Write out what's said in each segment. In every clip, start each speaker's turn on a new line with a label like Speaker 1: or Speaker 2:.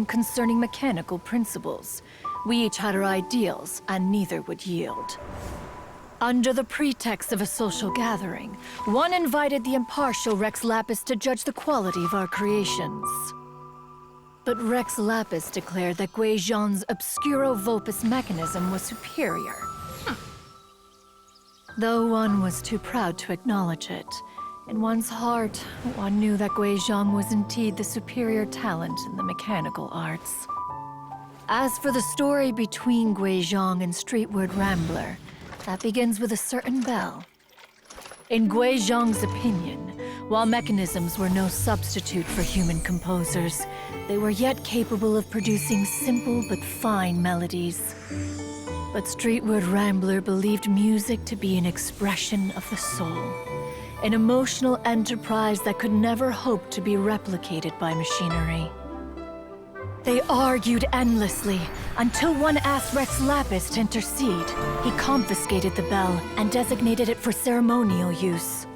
Speaker 1: concerning mechanical principles. We each had our ideals, and neither would yield. Under the pretext of a social gathering, one invited the impartial Rex Lapis to judge the quality of our creations. But Rex Lapis declared that Guizhong's Obscuro Vulpus mechanism was superior. Though one was too proud to acknowledge it, in one's heart, one knew that Guizhong was indeed the superior talent in the mechanical arts. As for the story between Guizhong and Streetward Rambler, that begins with a certain bell. In Guizhong's opinion, while mechanisms were no substitute for human composers, they were yet capable of producing simple but fine melodies. But Streetward Rambler believed music to be an expression of the soul, an emotional enterprise that could never hope to be replicated by machinery. They argued endlessly, until one asked Rex Lapis to intercede. He confiscated the bell and designated it for ceremonial use.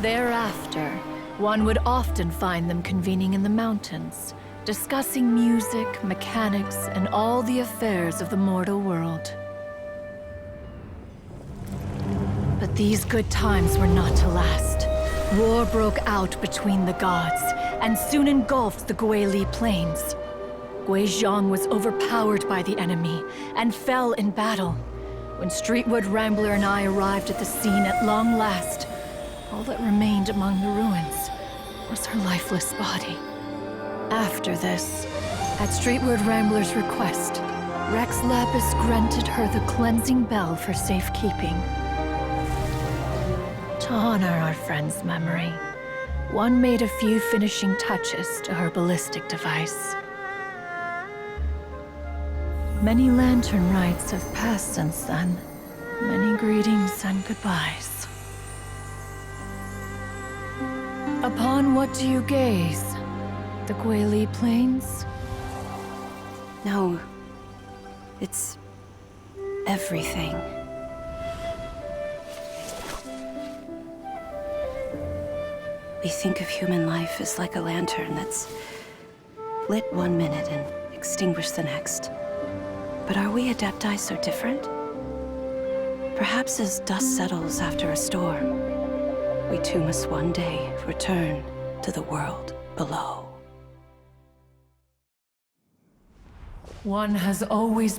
Speaker 1: Thereafter, one would often find them convening in the mountains, discussing music, mechanics, and all the affairs of the mortal world. But these good times were not to last. War broke out between the gods, and soon engulfed the Guili Plains. Guizhong was overpowered by the enemy, and fell in battle. When Streetward Rambler and I arrived at the scene at long last, all that remained among the ruins was her lifeless body. After this, at Streetward Rambler's request, Rex Lapis granted her the cleansing bell for safekeeping. To honor our friend's memory, one made a few finishing touches to her ballistic device. Many lantern rites have passed since then. Many greetings and goodbyes. Upon what do you gaze? The Guili Plains?
Speaker 2: No. It's everything. We think of human life as like a lantern that's lit one minute and extinguished the next. But are we Adepti so different? Perhaps as dust settles after a storm, we too must one day return to the world below.
Speaker 1: One has always